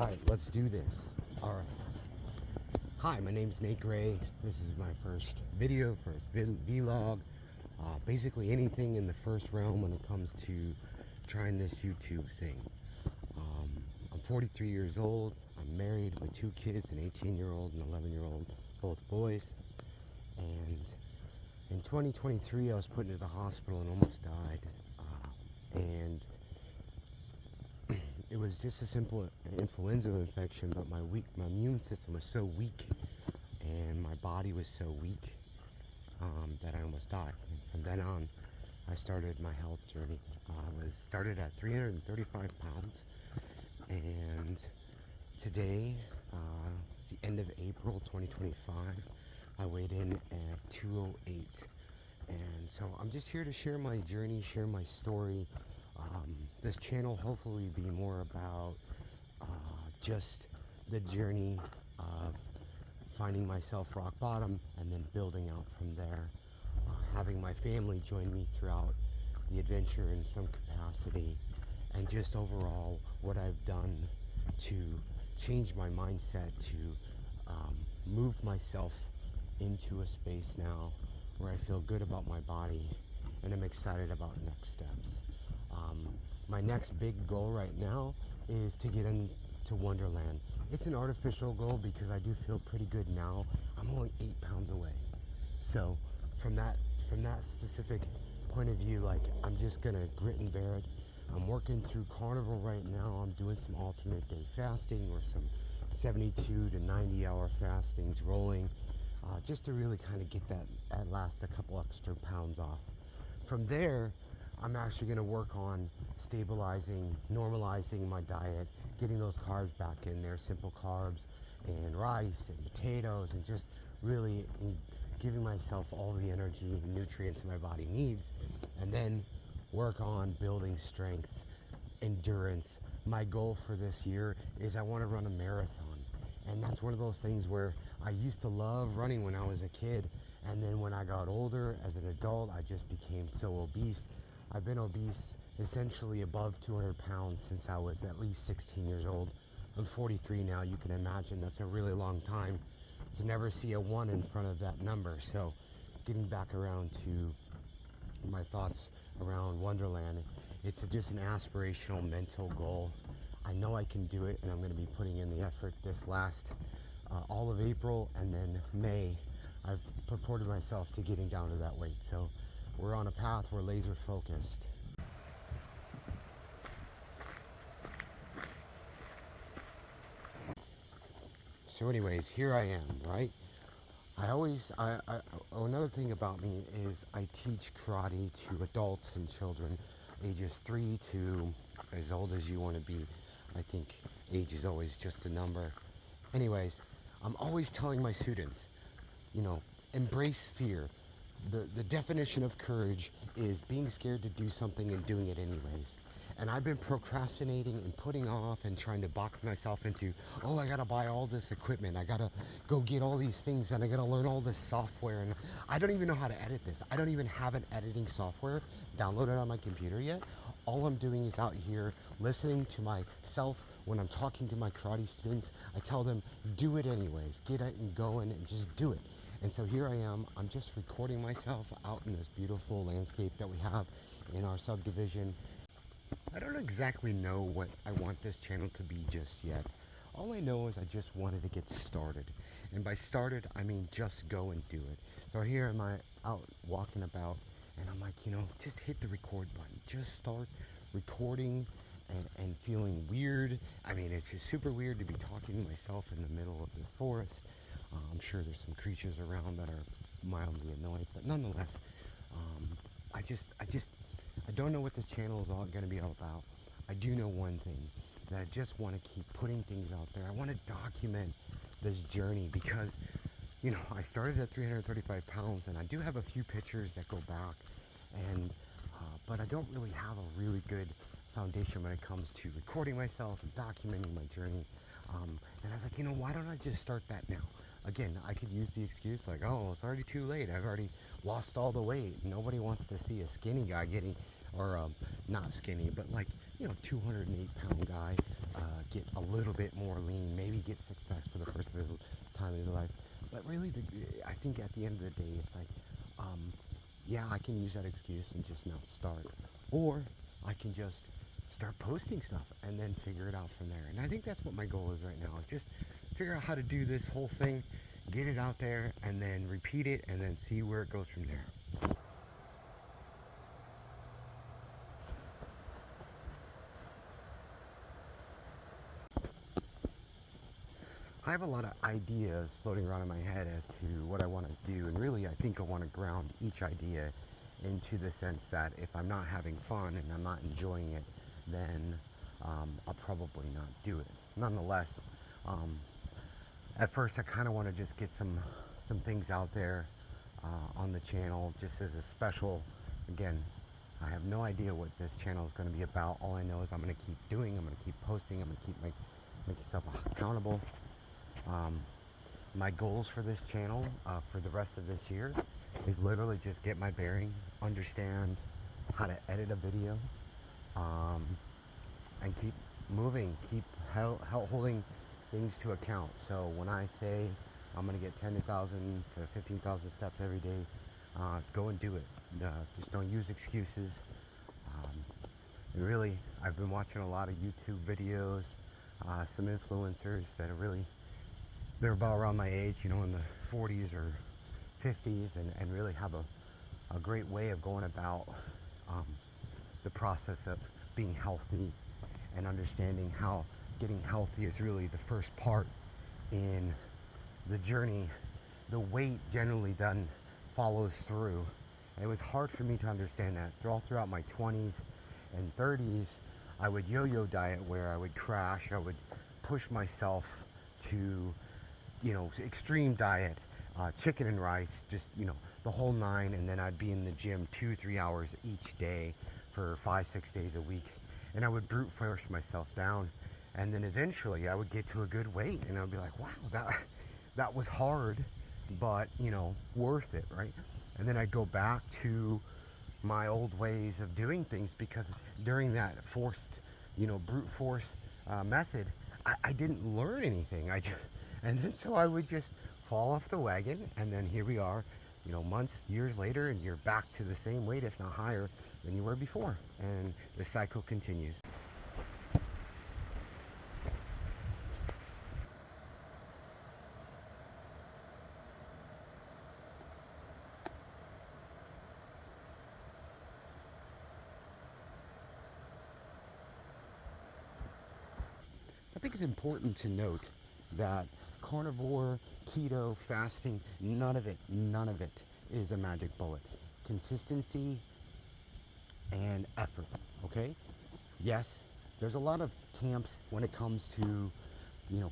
Alright, let's do this. Alright. Hi, my name's Nate Gray. This is my first video, first vlog. Basically anything in the first realm when it comes to trying this YouTube thing. I'm 43 years old. I'm married with 2 kids, an 18-year-old and 11-year-old, both boys. And in 2023, I was put into the hospital and almost died. And it was just a simple influenza infection, but my immune system was so weak and my body was so weak that I almost died. And from then on, I started my health journey. I started at 335 pounds, and today, it's the end of April 2025, I weighed in at 208. And so I'm just here to share my journey, share my story. This channel hopefully be more about just the journey of finding myself rock bottom and then building out from there. Having my family join me throughout the adventure in some capacity, and just overall what I've done to change my mindset, to move myself into a space now where I feel good about my body and I'm excited about next steps. My next big goal right now is to get into Wonderland. It's an artificial goal because I do feel pretty good now. I'm only 8 pounds away. So from that specific point of view, like, I'm just gonna grit and bear it. I'm working through carnivore right now. I'm doing some alternate day fasting or some 72 to 90 hour fastings rolling, just to really kind of get that at last a couple extra pounds off. From there, I'm actually going to work on stabilizing, normalizing my diet, getting those carbs back in there, simple carbs and rice and potatoes, and just really giving myself all the energy and nutrients my body needs, and then work on building strength, endurance. My goal for this year is I want to run a marathon, and that's one of those things where I used to love running when I was a kid, and then when I got older as an adult, I just became so obese. I've been obese essentially above 200 pounds since I was at least 16 years old. I'm 43 now. You can imagine that's a really long time to never see a 1 in front of that number. So getting back around to my thoughts around Wonderland, it's just an aspirational mental goal. I know I can do it, and I'm going to be putting in the effort this last all of April, and then May I've purported myself to getting down to that weight. So we're on a path, we're laser focused. So anyways, here I am, right? Another thing about me is I teach karate to adults and children, ages 3 to as old as you want to be. I think age is always just a number. Anyways, I'm always telling my students, embrace fear. The definition of courage is being scared to do something and doing it anyways. And I've been procrastinating and putting off and trying to box myself into, oh, I gotta buy all this equipment, I gotta go get all these things, and I gotta learn all this software, and I don't even know how to edit this. I don't even have an editing software downloaded on my computer yet. All I'm doing is out here listening to myself when I'm talking to my karate students. I tell them, do it anyways, get it and going and just do it. And so here I am, I'm just recording myself out in this beautiful landscape that we have in our subdivision. I don't exactly know what I want this channel to be just yet. All I know is I just wanted to get started. And by started, I mean just go and do it. So here am I out walking about, and I'm like, just hit the record button. Just start recording and feeling weird. I mean, it's just super weird to be talking to myself in the middle of this forest. I'm sure there's some creatures around that are mildly annoying, but nonetheless, I don't know what this channel is all going to be all about. I do know one thing, that I just want to keep putting things out there. I want to document this journey because, I started at 335 pounds, and I do have a few pictures that go back, and but I don't really have a really good foundation when it comes to recording myself and documenting my journey. And I was like, why don't I just start that now? Again, I could use the excuse like, oh, it's already too late. I've already lost all the weight. Nobody wants to see a skinny guy getting, or not skinny, but like, 208-pound guy get a little bit more lean, maybe get six packs for the first of his time in his life. But really, I think at the end of the day, it's like, yeah, I can use that excuse and just not start, or I can just start posting stuff and then figure it out from there. And I think that's what my goal is right now, is just figure out how to do this whole thing, get it out there, and then repeat it, and then see where it goes from there. I have a lot of ideas floating around in my head as to what I want to do, and really I think I want to ground each idea into the sense that if I'm not having fun and I'm not enjoying it, then I'll probably not do it. Nonetheless, at first I kind of want to just get some things out there on the channel just as a special. Again, I have no idea what this channel is going to be about. All I know is I'm going to keep doing, I'm going to keep posting, I'm going to keep making myself accountable. My goals for this channel for the rest of this year is literally just get my bearing, understand how to edit a video, and keep moving, keep holding things to account. So when I say I'm going to get 10,000 to 15,000 steps every day, go and do it. Just don't use excuses. And really, I've been watching a lot of YouTube videos, some influencers that are really, they're about around my age, in the 40s or 50s, and really have a great way of going about the process of being healthy and understanding how getting healthy is really the first part in the journey. The weight generally then follows through. And it was hard for me to understand that. All throughout my 20s and 30s, I would yo-yo diet where I would crash, I would push myself to extreme diet, chicken and rice, just the whole nine, and then I'd be in the gym 2-3 hours each day for 5-6 days a week, and I would brute force myself down, and then eventually I would get to a good weight, and I'd be like, wow, that was hard, but worth it, right? And then I'd go back to my old ways of doing things, because during that forced, brute force method, I didn't learn anything. And then so I would just fall off the wagon, and then here we are, months, years later, and you're back to the same weight, if not higher, than you were before. And the cycle continues. I think it's important to note that carnivore, keto, fasting, none of it is a magic bullet. Consistency and effort, okay? Yes, there's a lot of camps when it comes to,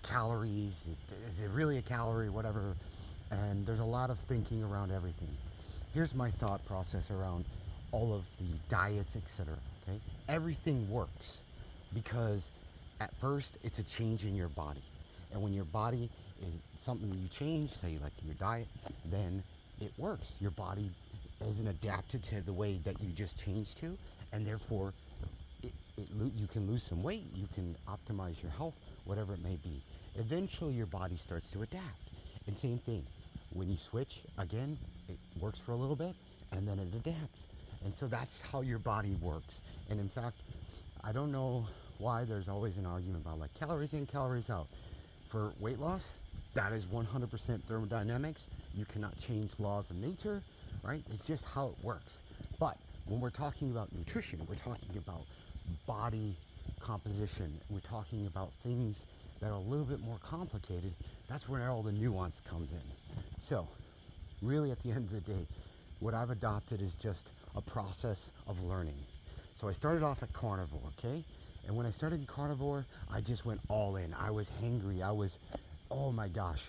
calories. Is it really a calorie, whatever? And there's a lot of thinking around everything. Here's my thought process around all of the diets, etc. Okay? Everything works because at first it's a change in your body. And when your body is something you change, say like your diet, then it works. Your body isn't adapted to the way that you just changed to, and therefore you can lose some weight, you can optimize your health, whatever it may be. Eventually your body starts to adapt. And same thing, when you switch, again, it works for a little bit, and then it adapts. And so that's how your body works. And in fact, I don't know why there's always an argument about like calories in, calories out. For weight loss, that is 100% thermodynamics. You cannot change laws of nature, right? It's just how it works. But when we're talking about nutrition, we're talking about body composition, we're talking about things that are a little bit more complicated. That's where all the nuance comes in. So really at the end of the day, what I've adopted is just a process of learning. So I started off at carnivore, okay? And when I started carnivore, I just went all in. I was hangry. Oh my gosh.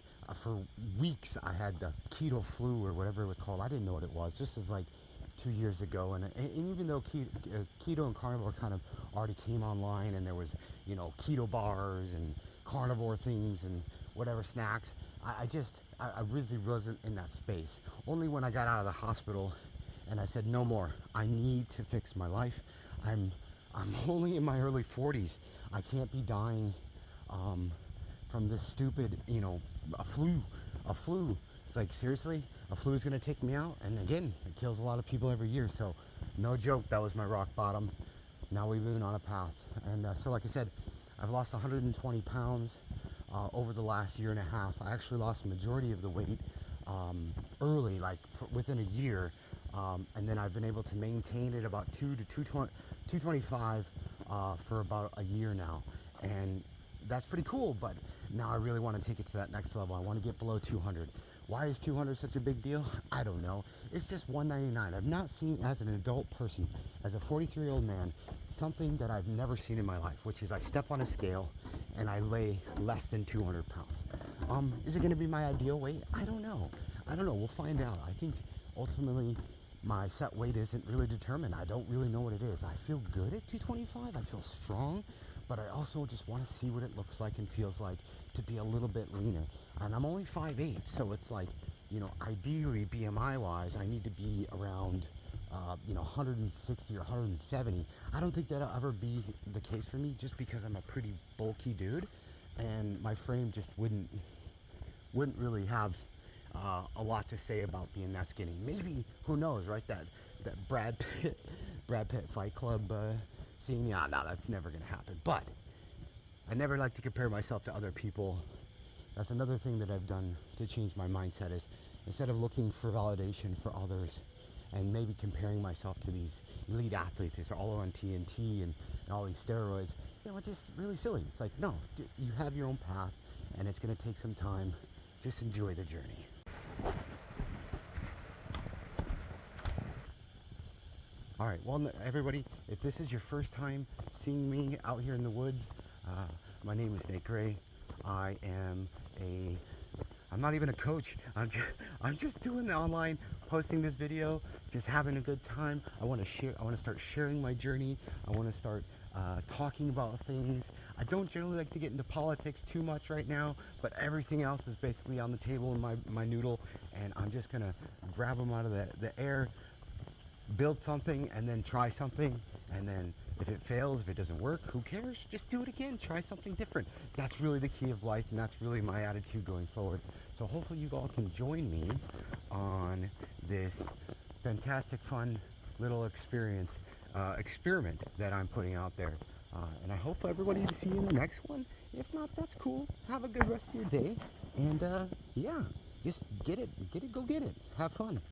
For weeks, I had the keto flu or whatever it was called. I didn't know what it was. This is like 2 years ago. And even though keto and carnivore kind of already came online, and there was, keto bars and carnivore things and whatever snacks, I really wasn't in that space. Only when I got out of the hospital and I said, no more. I need to fix my life. I'm I'm only in my early 40s. I can't be dying from this stupid, a flu. A flu. It's like, seriously? A flu is going to take me out? And again, it kills a lot of people every year. So, no joke, that was my rock bottom. Now we've been on a path. And so, like I said, I've lost 120 pounds over the last year and a half. I actually lost the majority of the weight early, like within a year. And then I've been able to maintain it about 225 for about a year now. And that's pretty cool, but now I really want to take it to that next level. I want to get below 200. Why is 200 such a big deal? I don't know. It's just 199. I've not seen, as an adult person, as a 43-year-old man, something that I've never seen in my life, which is I step on a scale and I lay less than 200 pounds. Is it going to be my ideal weight? I don't know. We'll find out. I think ultimately my set weight isn't really determined. I don't really know what it is. I feel good at 225. I feel strong, but I also just want to see what it looks like and feels like to be a little bit leaner. And I'm only 5'8", so it's like, ideally BMI wise, I need to be around 160 or 170. I don't think that'll ever be the case for me, just because I'm a pretty bulky dude and my frame just wouldn't really have a lot to say about being that skinny. Maybe, who knows, right? That Brad Pitt Fight Club scene. Yeah, no, that's never gonna happen. But I never like to compare myself to other people. That's another thing that I've done to change my mindset, is instead of looking for validation for others and maybe comparing myself to these elite athletes that are all on TNT and all these steroids, it's just really silly. It's like, no, you have your own path and it's gonna take some time. Just enjoy the journey. All right, well, everybody, if this is your first time seeing me out here in the woods, my name is Nate Gray. I'm not even a coach. I'm just doing the online, posting this video, just having a good time. I want to start sharing my journey. I want to start talking about things. I don't generally like to get into politics too much right now, but everything else is basically on the table in my noodle, and I'm just gonna grab them out of the air, build something, and then try something, and then if it fails, if it doesn't work, who cares? Just do it again. Try something different. That's really the key of life, and that's really my attitude going forward. So hopefully you all can join me on this fantastic, fun little experiment that I'm putting out there. And I hope everybody to see you in the next one. If not, that's cool. Have a good rest of your day. And yeah, just get it, go get it. Have fun.